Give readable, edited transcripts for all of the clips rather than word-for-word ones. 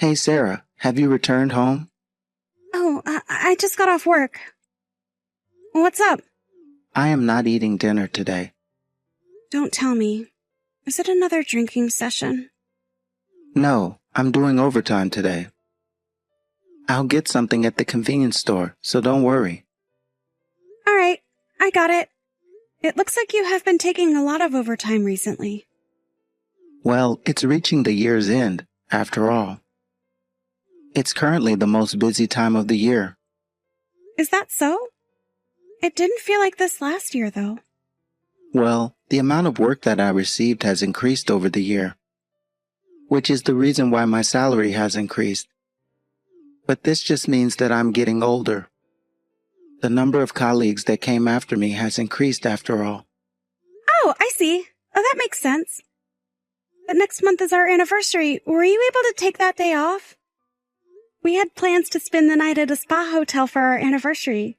Hey Sarah, have you returned home? Oh, I just got off work. What's up? I am not eating dinner today. Don't tell me. Is it another drinking session? No, I'm doing overtime today. I'll get something at the convenience store, so don't worry. All right, I got it. It looks like you have been taking a lot of overtime recently. Well, it's reaching the year's end, after all. It's currently the most busy time of the year. Is that so? It didn't feel like this last year, though. Well, the amount of work that I received has increased over the year, which is the reason why my salary has increased. But this just means that I'm getting older. The number of colleagues that came after me has increased after all. Oh, I see. Oh, that makes sense. But next month is our anniversary. Were you able to take that day off? We had plans to spend the night at a spa hotel for our anniversary.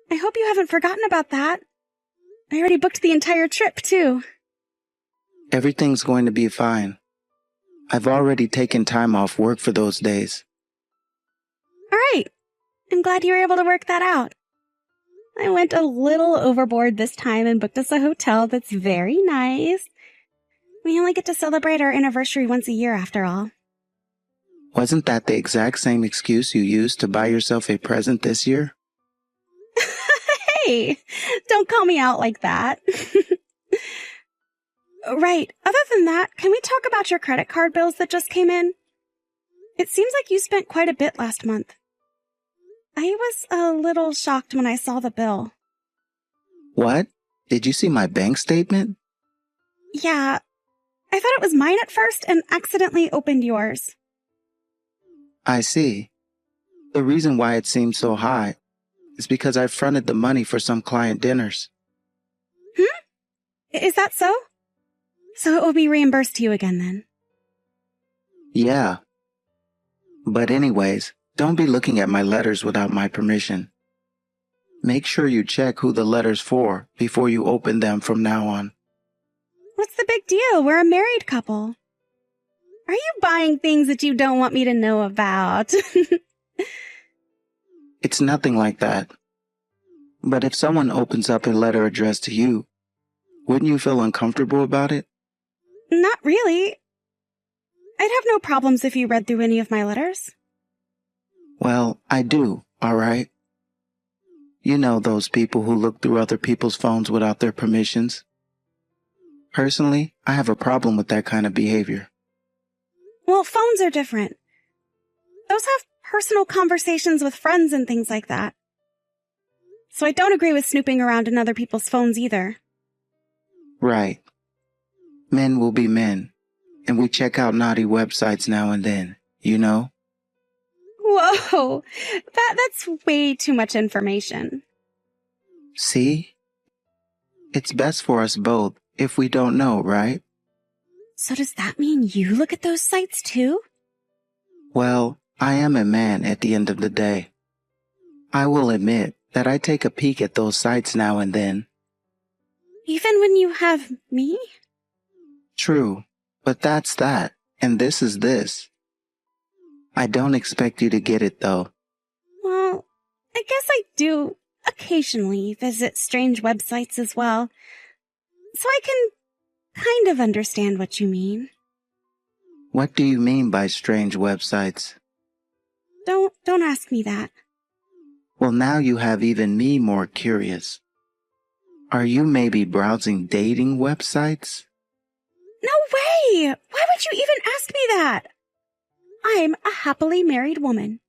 I hope you haven't forgotten about that. I already booked the entire trip, too. Everything's going to be fine. I've already taken time off work for those days. All right. I'm glad you were able to work that out. I went a little overboard this time and booked us a hotel that's very nice. We only get to celebrate our anniversary once a year, after all. Wasn't that the exact same excuse you used to buy yourself a present this year? Hey, don't call me out like that. Right. Other than that, can we talk about your credit card bills that just came in? It seems like you spent quite a bit last month. I was a little shocked when I saw the bill. What? Did you see my bank statement? Yeah, I thought it was mine at first and accidentally opened yours. I see. The reason why it seemed so high is because I fronted the money for some client dinners. Is that so? So it will be reimbursed to you again then? Yeah. But anyways, don't be looking at my letters without my permission. Make sure you check who the letter's for before you open them from now on. What's the big deal? We're a married couple. Are you buying things that you don't want me to know about? It's nothing like that. But if someone opens up a letter addressed to you, wouldn't you feel uncomfortable about it? Not really. I'd have no problems if you read through any of my letters. Well, I do, all right? You know those people who look through other people's phones without their permissions. Personally, I have a problem with that kind of behavior. Well, phones are different. Those have personal conversations with friends and things like that. So I don't agree with snooping around in other people's phones either. Right. Men will be men, and we check out naughty websites now and then, you know? Whoa, that's way too much information. See? It's best for us both if we don't know, right? So does that mean you look at those sites too? Well, I am a man at the end of the day. I will admit that I take a peek at those sites now and then. Even when you have me? True, but that's that, and this is this. I don't expect you to get it, though. Well, I guess I do occasionally visit strange websites as well, so I can kind of understand what you mean. What do you mean by strange websites? Don't ask me that. Well, now you have even me more curious. Are you maybe browsing dating websites? No way! Why would you even ask me that? I'm a happily married woman.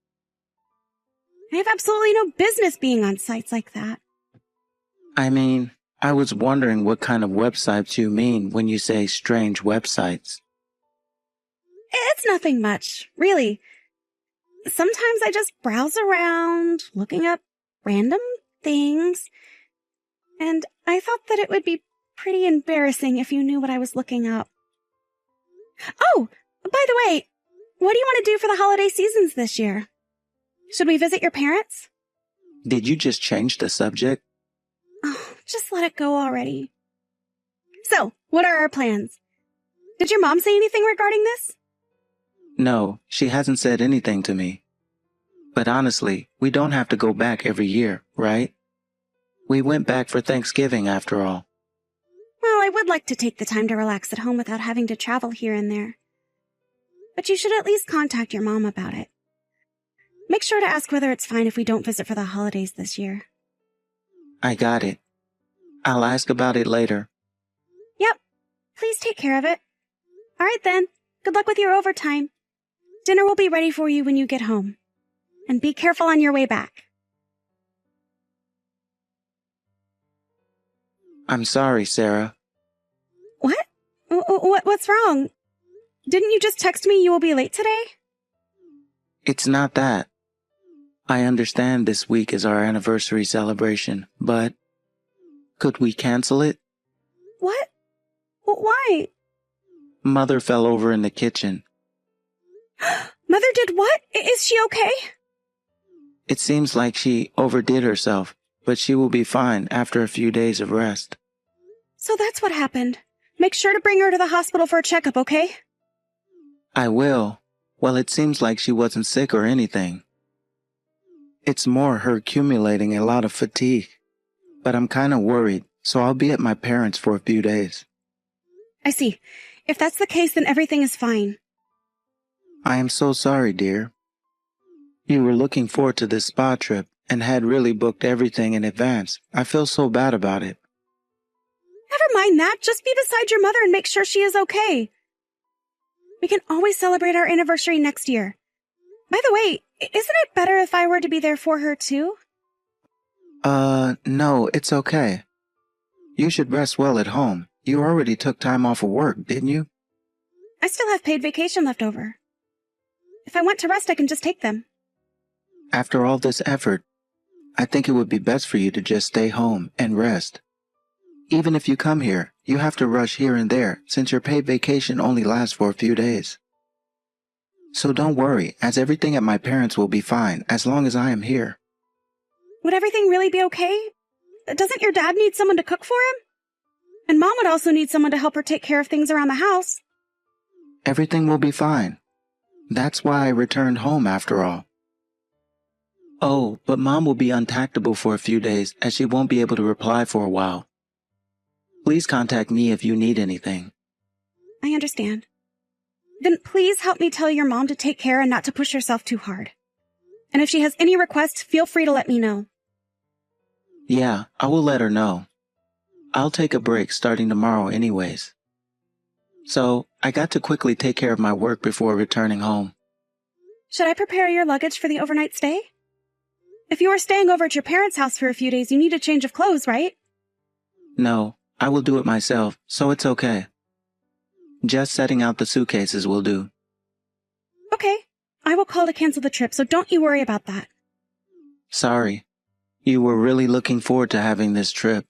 I have absolutely no business being on sites like that. I mean, I was wondering what kind of websites you mean when you say strange websites. It's nothing much, really. Sometimes I just browse around, looking up random things, and I thought that it would be pretty embarrassing if you knew what I was looking up. Oh, by the way, what do you want to do for the holiday seasons this year? Should we visit your parents? Did you just change the subject? Oh, just let it go already. So, what are our plans? Did your mom say anything regarding this? No, she hasn't said anything to me. But honestly, we don't have to go back every year, right? We went back for Thanksgiving after all. Well, I would like to take the time to relax at home without having to travel here and there. But you should at least contact your mom about it. Make sure to ask whether it's fine if we don't visit for the holidays this year. I got it. I'll ask about it later. Yep. Please take care of it. All right then. Good luck with your overtime. Dinner will be ready for you when you get home. And be careful on your way back. I'm sorry, Sarah. What? What's wrong? Didn't you just text me you will be late today? It's not that. I understand this week is our anniversary celebration, but could we cancel it? What? Why? Mother fell over in the kitchen. Mother did what? Is she okay? It seems like she overdid herself, but she will be fine after a few days of rest. So that's what happened. Make sure to bring her to the hospital for a checkup, okay? I will. Well, it seems like she wasn't sick or anything. It's more her accumulating a lot of fatigue. But I'm kind of worried, so I'll be at my parents' for a few days. I see. If that's the case, then everything is fine. I am so sorry, dear. You were looking forward to this spa trip and had really booked everything in advance. I feel so bad about it. Never mind that. Just be beside your mother and make sure she is okay. We can always celebrate our anniversary next year. By the way, isn't it better if I were to be there for her too? No, it's okay. You should rest well at home. You already took time off of work, didn't you? I still have paid vacation left over. If I want to rest, I can just take them. After all this effort, I think it would be best for you to just stay home and rest. Even if you come here, you have to rush here and there since your paid vacation only lasts for a few days. So don't worry, as everything at my parents' will be fine as long as I am here. Would everything really be okay? Doesn't your dad need someone to cook for him? And Mom would also need someone to help her take care of things around the house. Everything will be fine. That's why I returned home after all. Oh, but Mom will be untactable for a few days as she won't be able to reply for a while. Please contact me if you need anything. I understand. Then please help me tell your mom to take care and not to push herself too hard. And if she has any requests, feel free to let me know. Yeah, I will let her know. I'll take a break starting tomorrow anyways. So, I got to quickly take care of my work before returning home. Should I prepare your luggage for the overnight stay? If you are staying over at your parents' house for a few days, you need a change of clothes, right? No, I will do it myself, so it's okay. Just setting out the suitcases will do. Okay, I will call to cancel the trip, so don't you worry about that. Sorry. You were really looking forward to having this trip.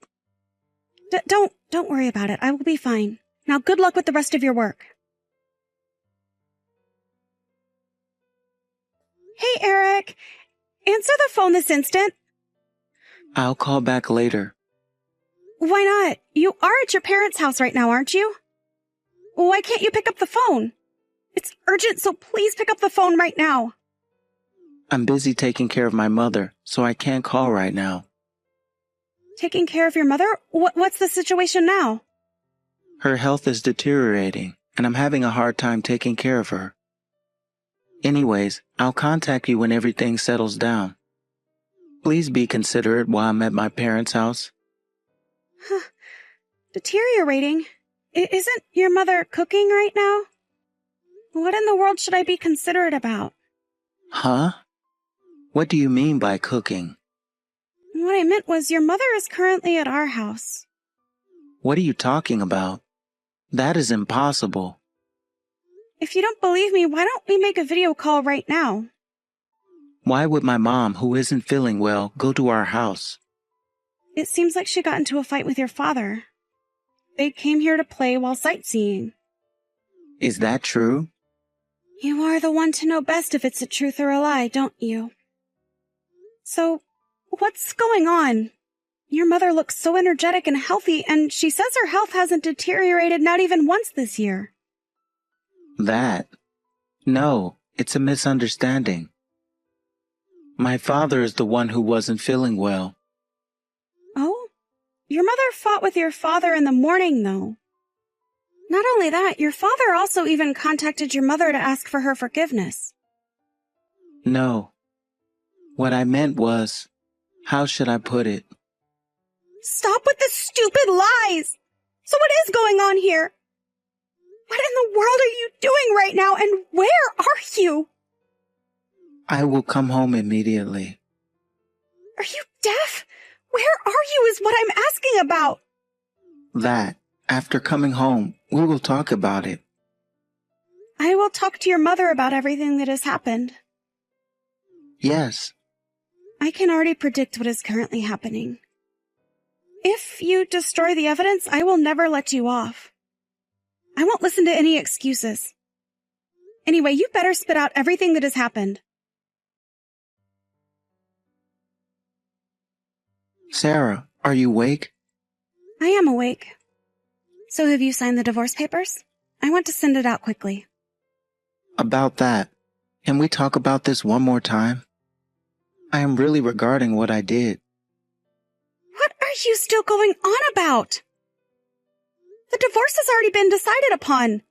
Don't worry about it. I will be fine. Now good luck with the rest of your work. Hey, Eric. Answer the phone this instant. I'll call back later. Why not? You are at your parents' house right now, aren't you? Why can't you pick up the phone? It's urgent, so please pick up the phone right now. I'm busy taking care of my mother, so I can't call right now. Taking care of your mother? What's the situation now? Her health is deteriorating, and I'm having a hard time taking care of her. Anyways, I'll contact you when everything settles down. Please be considerate while I'm at my parents' house. Deteriorating? Isn't your mother cooking right now? What in the world should I be considerate about? Huh? What do you mean by cooking? What I meant was your mother is currently at our house. What are you talking about? That is impossible. If you don't believe me, why don't we make a video call right now? Why would my mom, who isn't feeling well, go to our house? It seems like she got into a fight with your father. They came here to play while sightseeing. Is that true? You are the one to know best if it's a truth or a lie, don't you? So, what's going on? Your mother looks so energetic and healthy, and she says her health hasn't deteriorated not even once this year. That? No, it's a misunderstanding. My father is the one who wasn't feeling well. Oh? Your mother fought with your father in the morning, though. Not only that, your father also even contacted your mother to ask for her forgiveness. No. What I meant was, how should I put it? Stop with the stupid lies! So what is going on here? What in the world are you doing right now, and where are you? I will come home immediately. Are you deaf? Where are you is what I'm asking about. That, after coming home, we will talk about it. I will talk to your mother about everything that has happened. Yes. I can already predict what is currently happening. If you destroy the evidence, I will never let you off. I won't listen to any excuses. Anyway, you better spit out everything that has happened. Sarah, are you awake? I am awake. So have you signed the divorce papers? I want to send it out quickly. About that, can we talk about this one more time? I am really regretting what I did. What are you still going on about? The divorce has already been decided upon.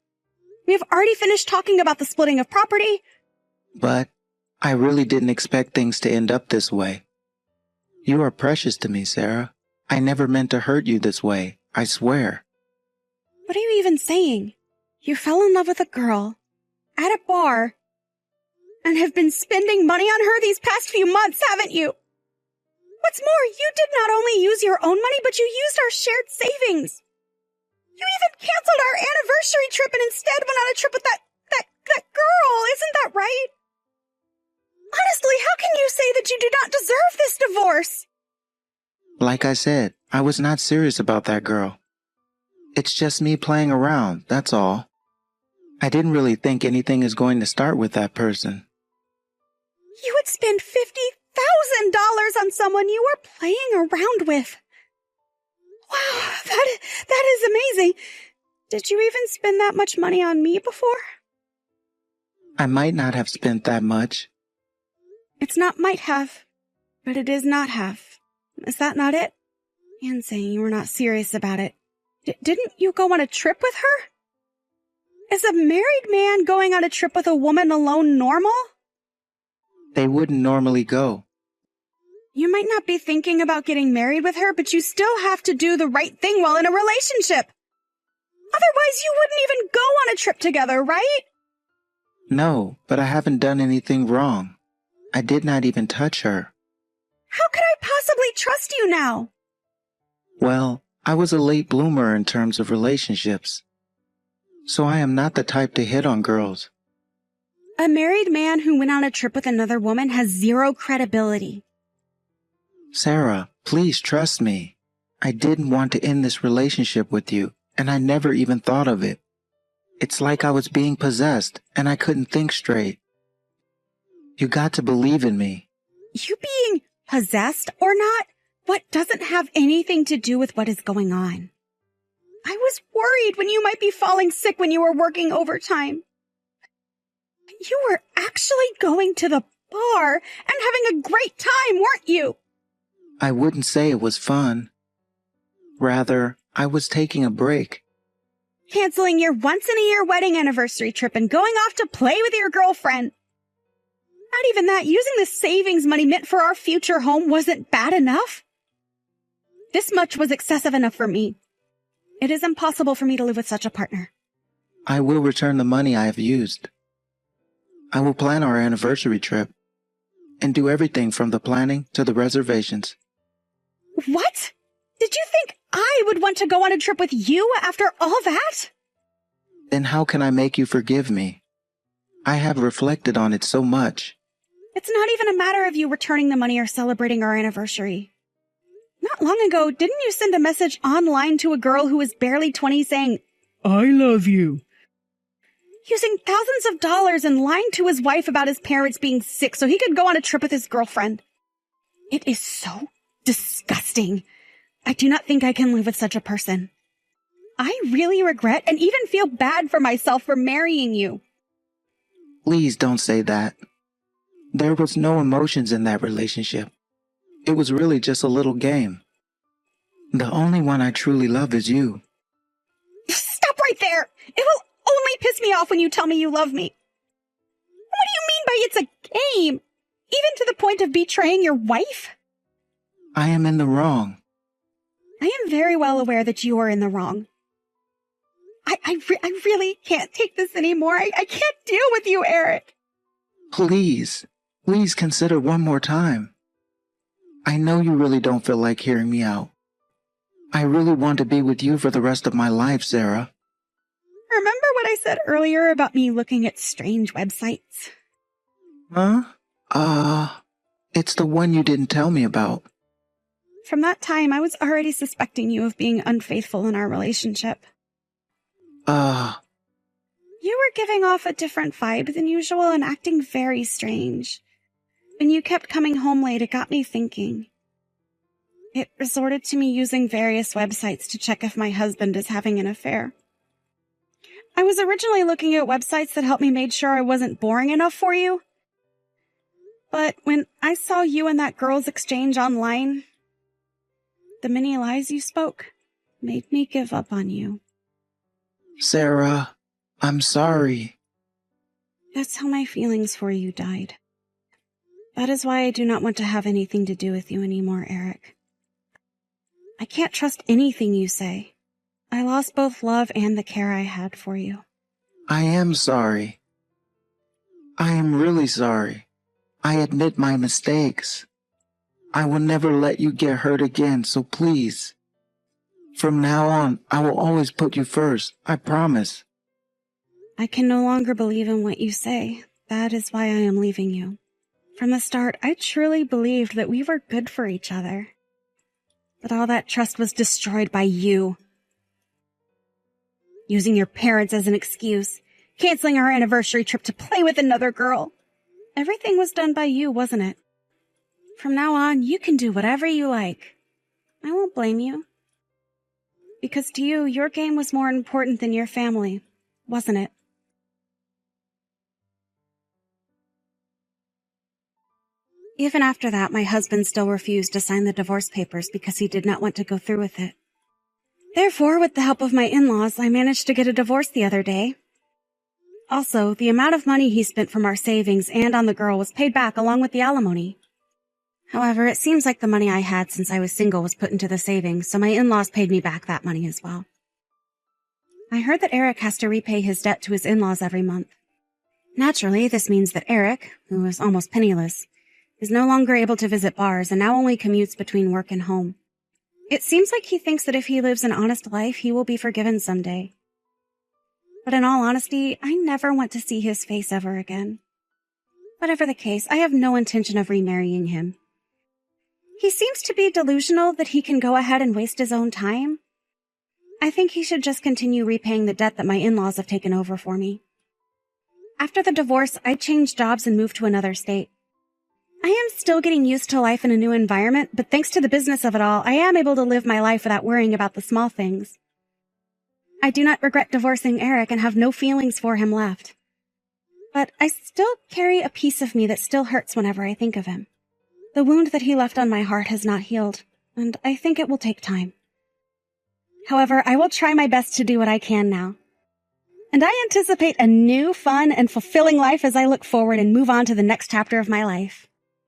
We have already finished talking about the splitting of property. But I really didn't expect things to end up this way. You are precious to me, Sarah. I never meant to hurt you this way, I swear. What are you even saying? You fell in love with a girl at a bar and have been spending money on her these past few months, haven't you? What's more, you did not only use your own money, but you used our shared savings. You even canceled our anniversary trip and instead went on a trip with that girl. Isn't that right? Honestly, how can you say that you do not deserve this divorce? Like I said, I was not serious about that girl. It's just me playing around, that's all. I didn't really think anything is going to start with that person. You would spend $50,000 on someone you were playing around with. Wow, that is amazing. Did you even spend that much money on me before? I might not have spent that much. It's not might have, but it is not have. Is that not it? And saying you were not serious about it. Didn't you go on a trip with her? Is a married man going on a trip with a woman alone normal? They wouldn't normally go. You might not be thinking about getting married with her, but you still have to do the right thing while in a relationship. Otherwise, you wouldn't even go on a trip together, right? No, but I haven't done anything wrong. I did not even touch her. How could I possibly trust you now? Well, I was a late bloomer in terms of relationships. So I am not the type to hit on girls. A married man who went on a trip with another woman has zero credibility. Sarah, please trust me. I didn't want to end this relationship with you, and I never even thought of it. It's like I was being possessed, and I couldn't think straight. You got to believe in me. You being possessed or not, what doesn't have anything to do with what is going on? I was worried when you might be falling sick when you were working overtime. You were actually going to the bar and having a great time, weren't you? I wouldn't say it was fun. Rather, I was taking a break. Canceling your once-in-a-year wedding anniversary trip and going off to play with your girlfriend. Not even that, using the savings money meant for our future home wasn't bad enough. This much was excessive enough for me. It is impossible for me to live with such a partner. I will return the money I have used. I will plan our anniversary trip and do everything from the planning to the reservations. What? Did you think I would want to go on a trip with you after all that? Then how can I make you forgive me? I have reflected on it so much. It's not even a matter of you returning the money or celebrating our anniversary. Not long ago, didn't you send a message online to a girl who was barely 20 saying, "I love you"? Using thousands of dollars and lying to his wife about his parents being sick so he could go on a trip with his girlfriend. It is so disgusting. I do not think I can live with such a person. I really regret and even feel bad for myself for marrying you. Please don't say that. There was no emotions in that relationship. It was really just a little game. The only one I truly love is you. Stop right there! It will only piss me off when you tell me you love me. What do you mean by it's a game? Even to the point of betraying your wife? I am in the wrong. I am very well aware that you are in the wrong. I really can't take this anymore. I can't deal with you, Eric. Please consider one more time. I know you really don't feel like hearing me out. I really want to be with you for the rest of my life, Sarah. Remember what I said earlier about me looking at strange websites? Huh? It's the one you didn't tell me about. From that time, I was already suspecting you of being unfaithful in our relationship. You were giving off a different vibe than usual and acting very strange. When you kept coming home late, it got me thinking. It resorted to me using various websites to check if my husband is having an affair. I was originally looking at websites that helped me make sure I wasn't boring enough for you. But when I saw you and that girl's exchange online, the many lies you spoke made me give up on you. Sarah, I'm sorry. That's how my feelings for you died. That is why I do not want to have anything to do with you anymore, Eric. I can't trust anything you say. I lost both love and the care I had for you. I am sorry. I am really sorry. I admit my mistakes. I will never let you get hurt again, so please. From now on, I will always put you first, I promise. I can no longer believe in what you say. That is why I am leaving you. From the start, I truly believed that we were good for each other. But all that trust was destroyed by you. Using your parents as an excuse, canceling our anniversary trip to play with another girl. Everything was done by you, wasn't it? From now on, you can do whatever you like. I won't blame you. Because to you, your game was more important than your family, wasn't it? Even after that, my husband still refused to sign the divorce papers because he did not want to go through with it. Therefore, with the help of my in-laws, I managed to get a divorce the other day. Also, the amount of money he spent from our savings and on the girl was paid back along with the alimony. However, it seems like the money I had since I was single was put into the savings, so my in-laws paid me back that money as well. I heard that Eric has to repay his debt to his in-laws every month. Naturally, this means that Eric, who is almost penniless, is no longer able to visit bars and now only commutes between work and home. It seems like he thinks that if he lives an honest life, he will be forgiven someday. But in all honesty, I never want to see his face ever again. Whatever the case, I have no intention of remarrying him. He seems to be delusional that he can go ahead and waste his own time. I think he should just continue repaying the debt that my in-laws have taken over for me. After the divorce, I changed jobs and moved to another state. I am still getting used to life in a new environment, but thanks to the business of it all, I am able to live my life without worrying about the small things. I do not regret divorcing Eric and have no feelings for him left. But I still carry a piece of me that still hurts whenever I think of him. The wound that he left on my heart has not healed, and I think it will take time. However, I will try my best to do what I can now. And I anticipate a new, fun, and fulfilling life as I look forward and move on to the next chapter of my life.